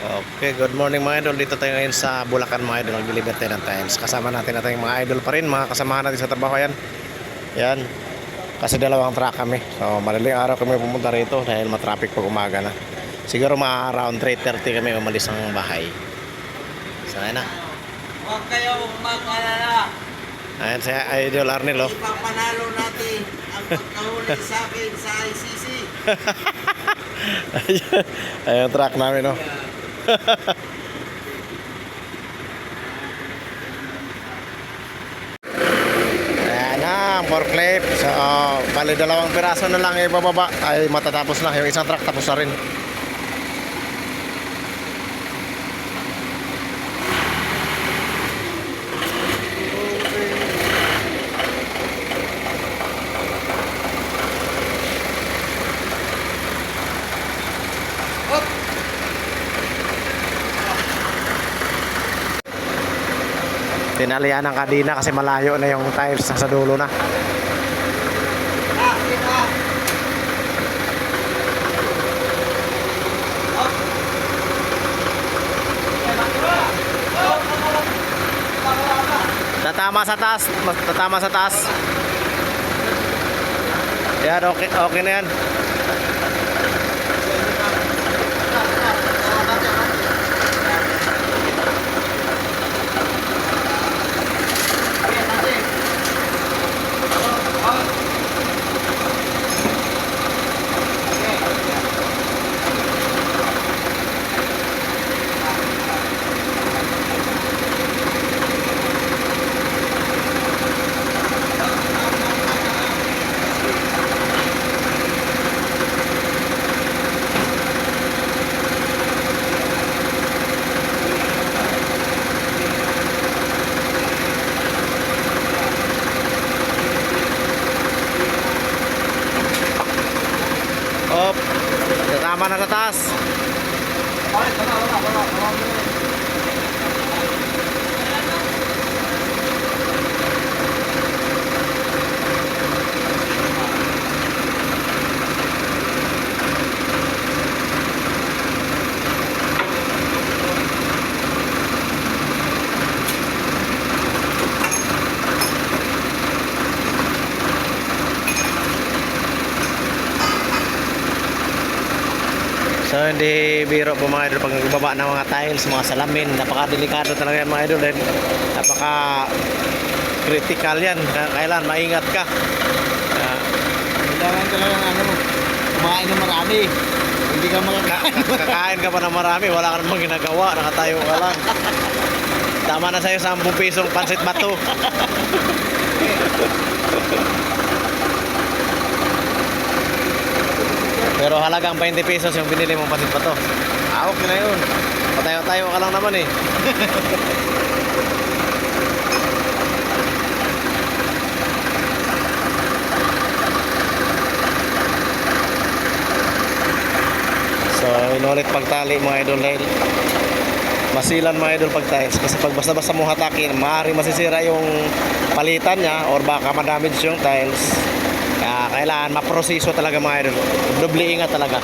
Okay, good morning mga idol. Dito tayo ngayon sa Bulacan mga idol. Nag-deliver tayo ng tiles. Kasama natin natin mga idol pa rin. Mga kasamahan natin sa trabaho yan. Yan. Kasi dalawang truck kami. So madaling araw kami pumunta rito dahil matraffic pag umaga na. Siguro mga around 3:30 kami umalis ng bahay. So ayan na. Huwag kayong mag-alala. Ayan si Idol Arnel oh. Ipapanalo natin ang pagkahuli sa akin sa ICC. Ayan yung truck namin oh. Ayan na, forklift. So, bali dalawang piraso na lang ibababa. Ay matatapos na. Yung isang truck tapos na rin. Tinalian ng kadina kasi malayo na yung tires sa dulo na. Tatama sa taas, tatama sa taas. Yan, okay, okay na yan. Op, tama na sa taas. So hindi biro po mga idol pag nagbaba ng mga tiles, mga salamin. Napaka-delikado talaga yan mga idol. Then, napaka-critical yan. Kailan maingat ka. Kailangan ka lang kumain ng marami. Hindi ka makakain. Kakain ka pa ng marami, wala ka namang ginagawa, nakatayo ka lang. Tama na sa'yo 10 pisong pansit bato. Pero halagang 20 pesos yung binili mong pansit bato. Okay na yun. Patayo-tayo ka lang naman eh. So, inulit pagtali mga idol dahil masilan mga idol pag tiles kasi pag basta-basta mo hatakin, maaaring masisira yung palitan niya or baka madamage yung tiles. Kaya kailangan maproseso talaga mga idol. Doble ingat talaga.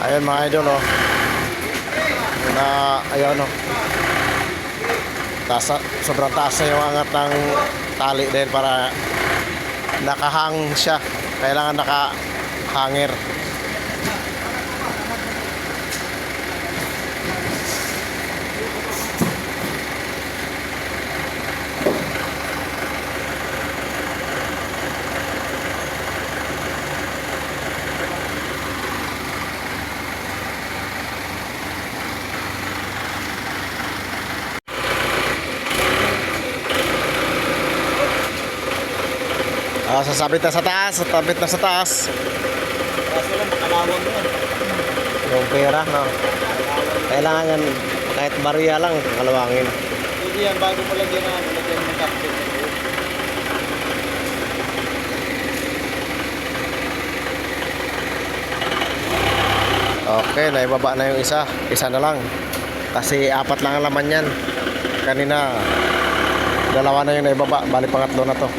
Ayun mga idol oh. Na ayun oh. Sobrang taas na yung angat ng tali dahil para nakahang siya. Kailangan nakahanger. Sasabit na sa taas, sasabit na sa taas. Kaso lang makalawang mo. Yung pera, no? Kailangan yan, kahit bariya lang, kalawangin. Hindi yan, bago mo lagyan ng kapit. Okay, naibaba na yung isa. Isa na lang. Kasi 4 lang ang laman yan. Kanina, 2 na yung naibaba. Bali pangatlo na to.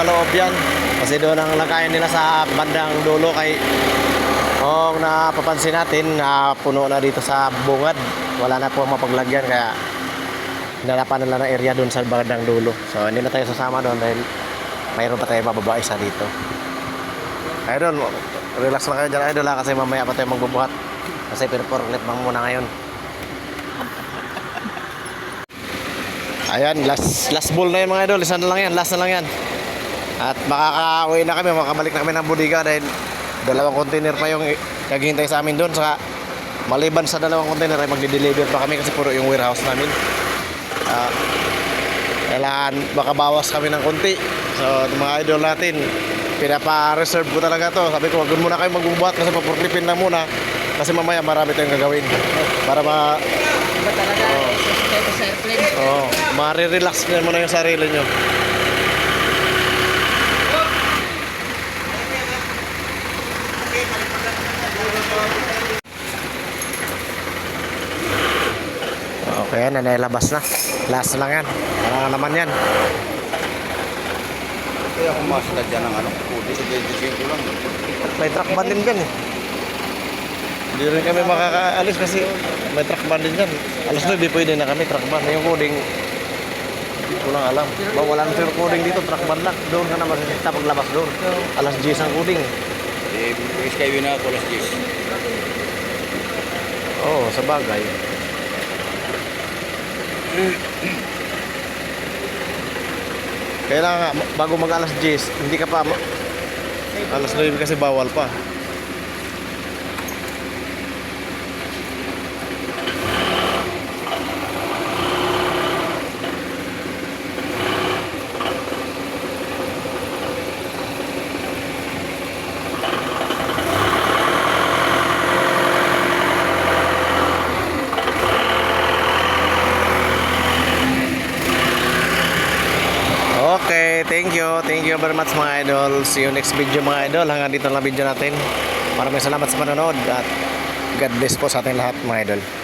sa loob yan. Kasi doon ang lagayan nila sa bandang dulo kay kung napapansin natin na puno na dito sa bungad. Wala na po mapaglagyan kaya hinanapan nila ng area doon sa bandang dulo. So hindi na tayo sasama doon dahil mayroon pa tayo mababa isa dito. Idol, relax lang kayo dyan idol ha, kasi mamaya pa tayo magbubuhat. Kasi pinaporklit bang muna ngayon. Ayan, last ball na yun mga idol. Isa na lang yan, last na lang yan. At makaka-uwi na kami, makabalik na kami ng bodega dahil dalawang container pa yung naghihintay sa amin doon. Saka maliban sa dalawang container ay magde-deliver pa kami kasi puro yung warehouse namin. Kailangan baka bawas kami ng konti. So mga idol natin, pinapa-reserve ko talaga to. Sabi ko, wag muna kayo magbubuhat kasi papurklipin lang muna. Kasi mamaya marami tayong gagawin. Para Iba talaga. Kayo sa airplane. ma-relax nyo muna yung sarili nyo. Okay, yan, nailabas na. Last lang yan. Wala naman yan. Kaya ako masita dyan ng ano, sige ko lang. May truck ban din dyan eh. Hindi rin kami makakaalis kasi may truck ban din dyan. Alas 9 pwede na kami truck ban. Yung coding, hindi ko lang alam. Wala nang coding dito, truck ban lang. Doon ka na masasita paglabas doon. Alas 10 ang coding. Skyway na ako, alas 10. Oo, sa bagay. Kailangan nga, bago mag alas 10, hindi ka pa alas 9 kasi bawal pa. Okay, thank you. Thank you very much mga idol. See you next video mga idol. Hanggang dito lang video natin. Maraming salamat sa panonood at God bless po sa ating lahat mga idol.